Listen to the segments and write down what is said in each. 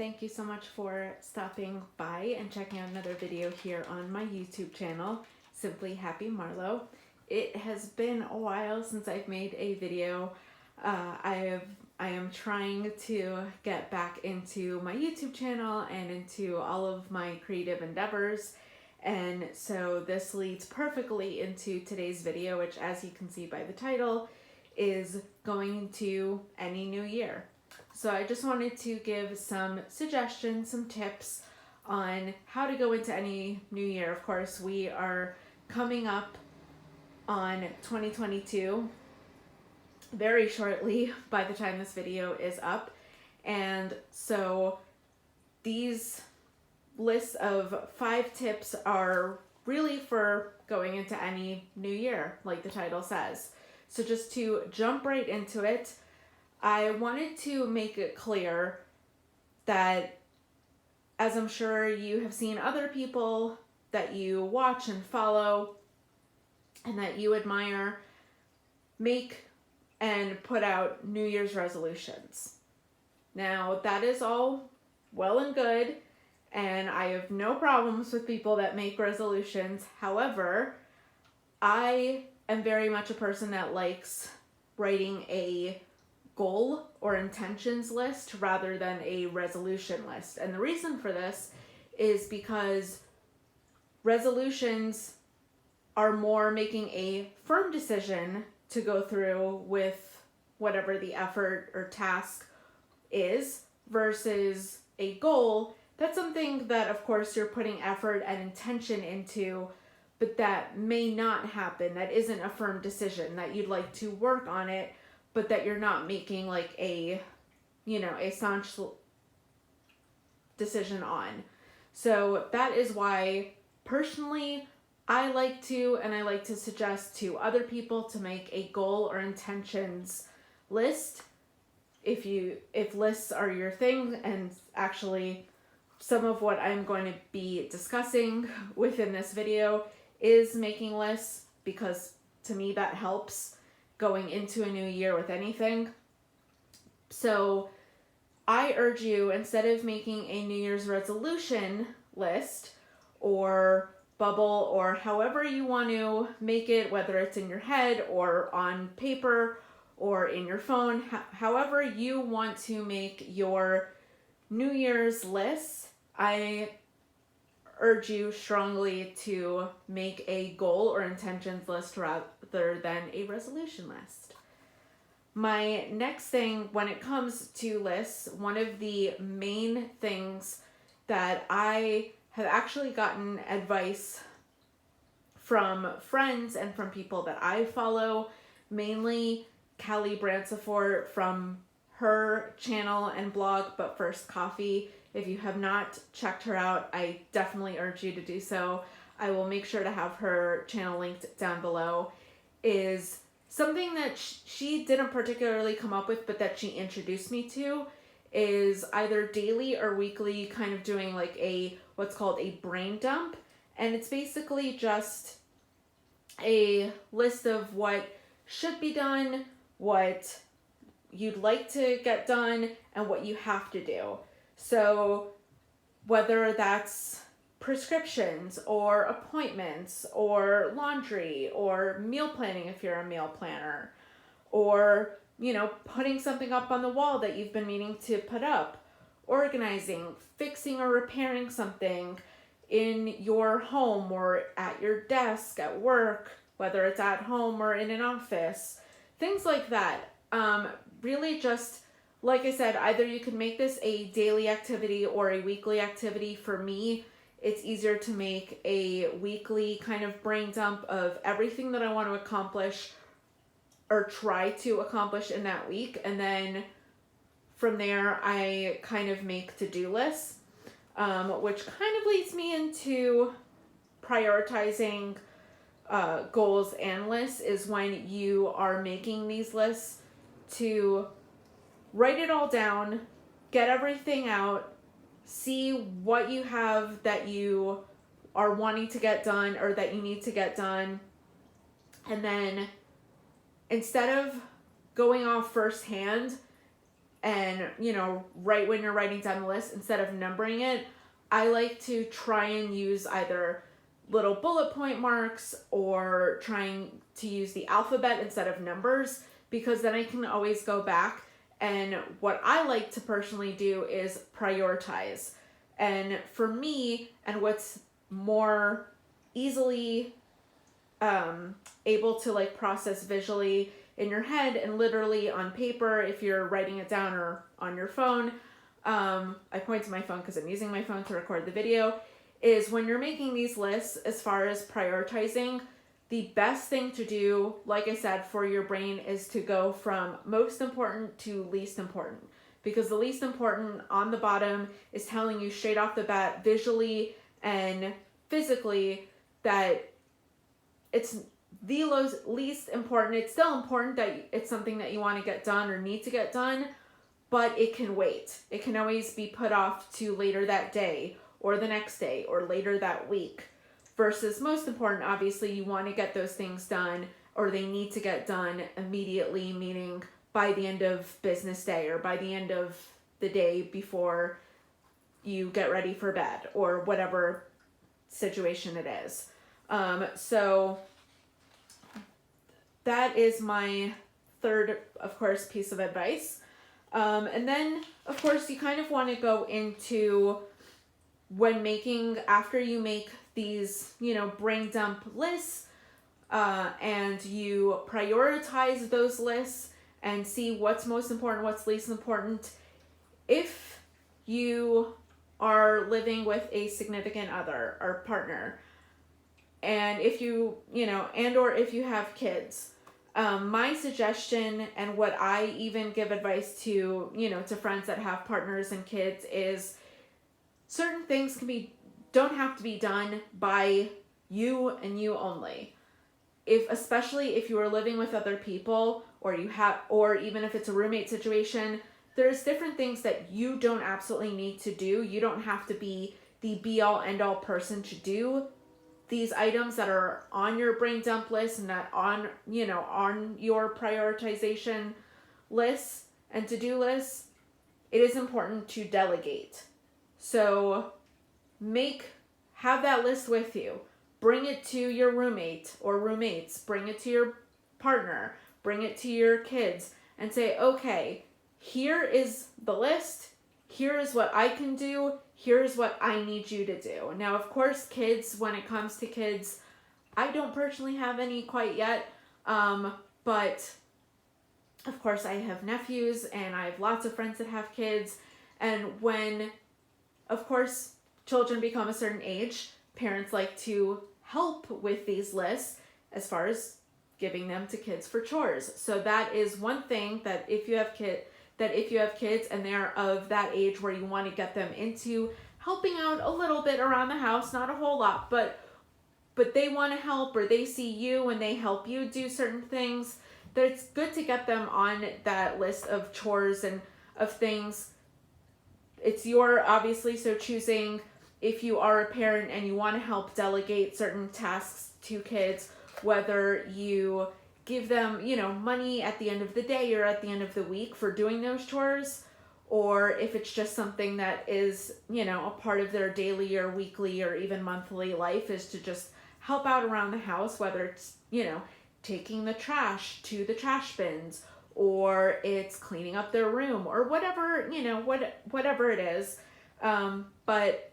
thank you so much for stopping by and checking out another video here on my YouTube channel, Simply Happy Marlo. It has been a while since I've made a video. I am trying to get back into my YouTube channel and into all of my creative endeavors, and so this leads perfectly into today's video, which, as you can see by the title, is going into any new year. So I just wanted to give some suggestions, some tips on how to go into any new year. Of course, we are coming up on 2022 very shortly by the time this video is up. And so these lists of 5 tips are really for going into any new year, like the title says. So just to jump right into it, I wanted to make it clear that, as I'm sure you have seen other people that you watch and follow and that you admire make and put out New Year's resolutions. Now, that is all well and good, and I have no problems with people that make resolutions. However, I am very much a person that likes writing a goal or intentions list rather than a resolution list. And the reason for this is because resolutions are more making a firm decision to go through with whatever the effort or task is, versus a goal that's something that, of course, you're putting effort and intention into, but that may not happen. That isn't a firm decision, that you'd like to work on it, but that you're not making like a staunch decision on. So that is why personally I like to suggest to other people to make a goal or intentions list. If lists are your thing, and actually some of what I'm going to be discussing within this video is making lists, because to me that helps going into a new year with anything. So I urge you, instead of making a New Year's resolution list or bubble, or however you want to make it, whether it's in your head or on paper or in your phone, however you want to make your New Year's list, I urge you strongly to make a goal or intentions list rather than a resolution list. My next thing when it comes to lists, one of the main things that I have actually gotten advice from friends and from people that I follow, mainly Callie Bransford from her channel and blog, But First Coffee. If you have not checked her out, I definitely urge you to do so. I will make sure to have her channel linked down below. Is something that she didn't particularly come up with, but that she introduced me to, is either daily or weekly kind of doing like what's called a brain dump. And it's basically just a list of what should be done, what you'd like to get done, and what you have to do. So whether that's prescriptions or appointments or laundry or meal planning if you're a meal planner, or putting something up on the wall that you've been meaning to put up, organizing, fixing or repairing something in your home or at your desk at work, whether it's at home or in an office, things like that. Really just, like I said, either you can make this a daily activity or a weekly activity. For me, it's easier to make a weekly kind of brain dump of everything that I want to accomplish or try to accomplish in that week. And then from there, I kind of make to-do lists, which kind of leads me into prioritizing goals and lists, is when you are making these lists to write it all down, get everything out, see what you have that you are wanting to get done or that you need to get done, and then instead of going off firsthand, and, right when you're writing down the list, instead of numbering it, I like to try and use either little bullet point marks or trying to use the alphabet instead of numbers, because then I can always go back. And what I like to personally do is prioritize. And for me, and what's more easily able to like process visually in your head and literally on paper if you're writing it down or on your phone, I point to my phone because I'm using my phone to record the video, is when you're making these lists as far as prioritizing, the best thing to do, like I said, for your brain is to go from most important to least important. Because the least important on the bottom is telling you straight off the bat, visually and physically, that it's the least important. It's still important that it's something that you want to get done or need to get done, but it can wait. It can always be put off to later that day or the next day or later that week. Versus most important, obviously, you want to get those things done, or they need to get done immediately, meaning by the end of business day or by the end of the day before you get ready for bed or whatever situation it is. So that is my third, of course, piece of advice. And then, of course, you kind of want to go into after you make these, brain dump lists, and you prioritize those lists and see what's most important, what's least important. If you are living with a significant other or partner, and if you, and or if you have kids, my suggestion and what I even give advice to, to friends that have partners and kids is certain things don't have to be done by you and you only. Especially if you are living with other people or even if it's a roommate situation, there's different things that you don't absolutely need to do. You don't have to be the be all end all person to do these items that are on your brain dump list and that on your prioritization lists and to-do lists. It is important to delegate. So have that list with you. Bring it to your roommate or roommates. Bring it to your partner. Bring it to your kids and say, okay, here is the list. Here is what I can do. Here's what I need you to do. Now, of course, kids, when it comes to kids, I don't personally have any quite yet. But of course, I have nephews and I have lots of friends that have kids. And when, of course, children become a certain age, parents like to help with these lists as far as giving them to kids for chores. So that is one thing that if you have kids and they're of that age where you want to get them into helping out a little bit around the house, not a whole lot, but they want to help, or they see you and they help you do certain things, that it's good to get them on that list of chores and of things. It's your, obviously, so choosing if you are a parent and you want to help delegate certain tasks to kids, whether you give them, money at the end of the day or at the end of the week for doing those chores, or if it's just something that is, a part of their daily or weekly or even monthly life, is to just help out around the house, whether it's, taking the trash to the trash bins, or it's cleaning up their room, or whatever, whatever it is. But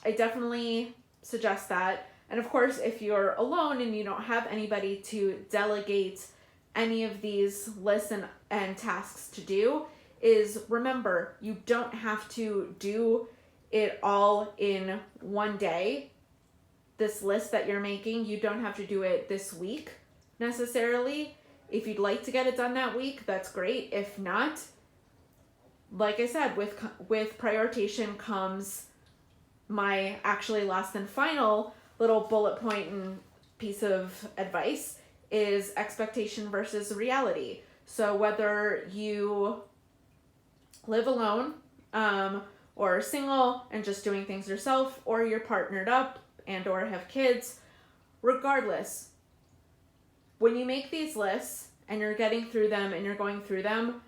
I definitely suggest that. And of course, if you're alone and you don't have anybody to delegate any of these lists and tasks to do, is remember, you don't have to do it all in one day. This list that you're making, you don't have to do it this week necessarily. If you'd like to get it done that week, that's great. If not, like I said, with prioritization comes my actually last and final little bullet point and piece of advice, is expectation versus reality. So whether you live alone, or single and just doing things yourself, or you're partnered up and or have kids, regardless, when you make these lists and you're getting through them and you're going through them,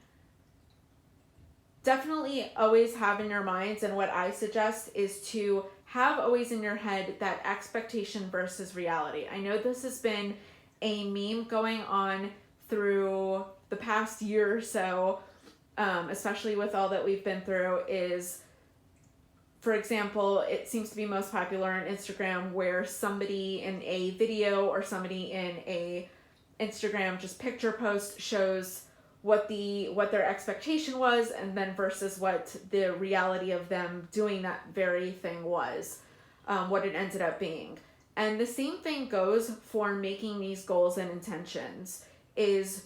definitely always have in your minds, and what I suggest is to have always in your head that expectation versus reality. I know this has been a meme going on through the past year or so, especially with all that we've been through, is, for example, it seems to be most popular on Instagram where somebody in a video or somebody in a Instagram just picture post shows what their expectation was, and then versus what the reality of them doing that very thing was, what it ended up being. And the same thing goes for making these goals and intentions. Is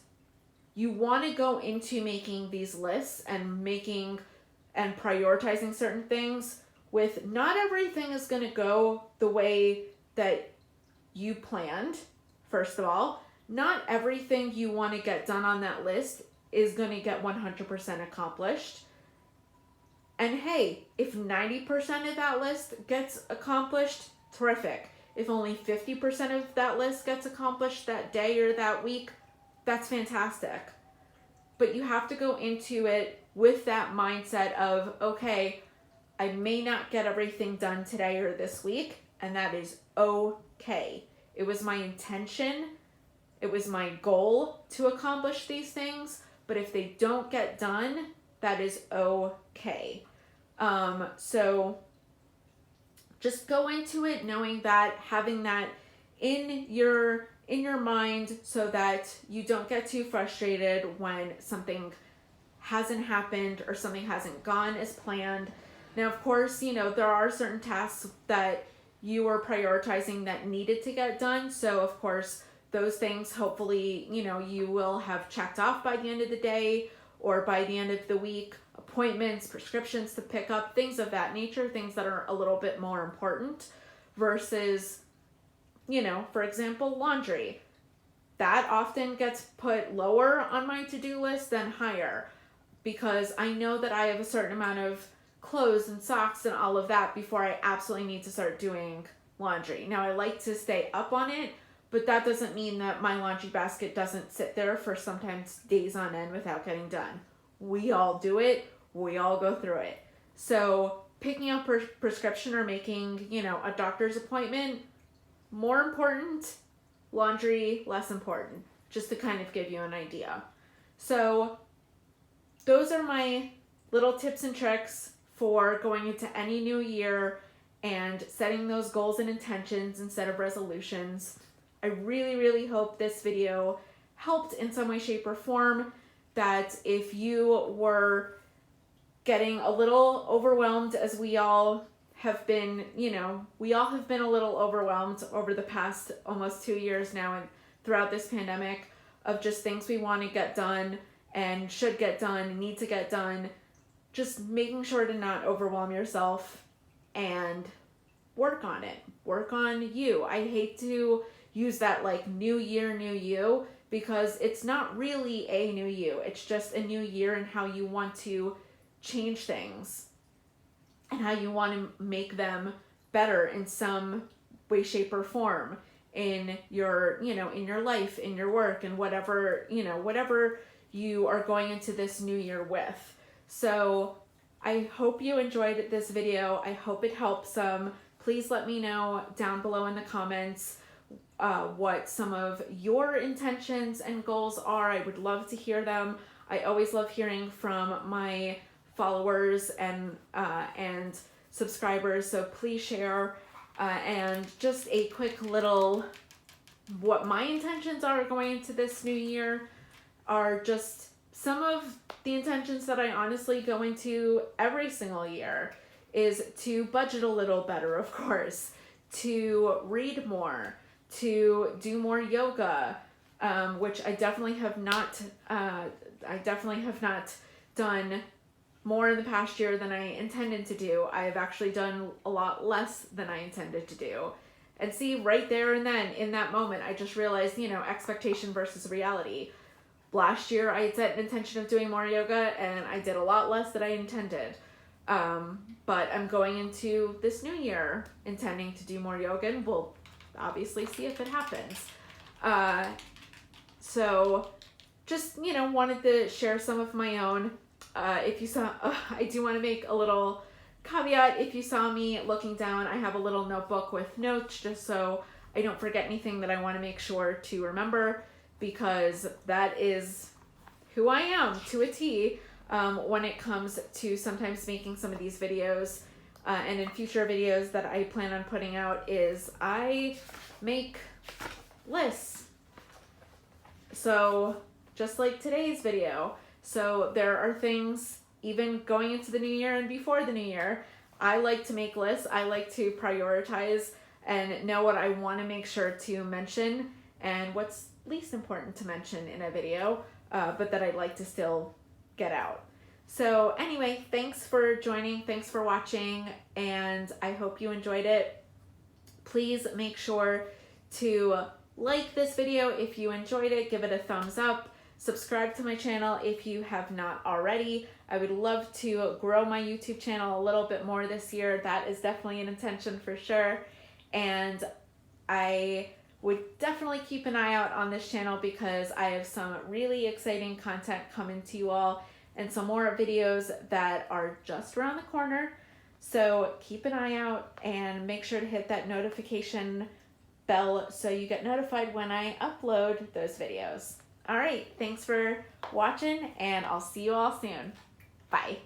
you want to go into making these lists and making and prioritizing certain things with, not everything is going to go the way that you planned. First of all, not everything you want to get done on that list is going to get 100% accomplished. And hey, if 90% of that list gets accomplished, terrific. If only 50% of that list gets accomplished that day or that week, that's fantastic. But you have to go into it with that mindset of, okay, I may not get everything done today or this week, and that is okay. It was my intention, it was my goal to accomplish these things, but if they don't get done, that is okay. So just go into it knowing that, having that in your mind, so that you don't get too frustrated when something hasn't happened or something hasn't gone as planned. Now, of course, there are certain tasks that you were prioritizing that needed to get done. So, of course, those things, hopefully, you will have checked off by the end of the day or by the end of the week. Appointments, prescriptions to pick up, things of that nature, things that are a little bit more important versus, for example, laundry. That often gets put lower on my to-do list than higher, because I know that I have a certain amount of clothes and socks and all of that before I absolutely need to start doing laundry. Now, I like to stay up on it, but that doesn't mean that my laundry basket doesn't sit there for sometimes days on end without getting done. We all do it. We all go through it. So picking up prescription or making, a doctor's appointment, more important. Laundry, less important. Just to kind of give you an idea. So those are my little tips and tricks for going into any new year and setting those goals and intentions instead of resolutions. I really, really hope this video helped in some way, shape, or form. That if you were getting a little overwhelmed, as we all have been, we all have been a little overwhelmed over the past almost 2 years now and throughout this pandemic, of just things we want to get done and should get done, need to get done. Just making sure to not overwhelm yourself and work on it. Work on you. I hate to use that like new year, new you, because it's not really a new you. It's just a new year and how you want to change things and how you want to make them better in some way, shape, or form in your, in your life, in your work, and whatever you are going into this new year with. So I hope you enjoyed this video. I hope it helps some. Please let me know down below in the comments what some of your intentions and goals are. I would love to hear them. I always love hearing from my followers and subscribers, so please share. And just a quick little, what my intentions are going into this new year are just some of the intentions that I honestly go into every single year, is to budget a little better, of course, to read more, to do more yoga, which I definitely have not done more in the past year than I intended to do. I have actually done a lot less than I intended to do. And see, right there and then, in that moment, I just realized, expectation versus reality. Last year, I had set an intention of doing more yoga, and I did a lot less than I intended. But I'm going into this new year intending to do more yoga, and we'll obviously see if it happens. So just, wanted to share some of my own if you saw, I do want to make a little caveat. If you saw me looking down, I have a little notebook with notes just so I don't forget anything that I want to make sure to remember, because that is who I am to a T when it comes to sometimes making some of these videos. And in future videos that I plan on putting out is I make lists. So just like today's video. So there are things even going into the new year and before the new year. I like to make lists. I like to prioritize and know what I want to make sure to mention and what's least important to mention in a video, but that I'd like to still get out. So anyway, thanks for joining. Thanks for watching. And I hope you enjoyed it. Please make sure to like this video if you enjoyed it. Give it a thumbs up. Subscribe to my channel if you have not already. I would love to grow my YouTube channel a little bit more this year. That is definitely an intention for sure. And I would definitely keep an eye out on this channel because I have some really exciting content coming to you all and some more videos that are just around the corner. So keep an eye out and make sure to hit that notification bell so you get notified when I upload those videos. All right, thanks for watching, and I'll see you all soon. Bye.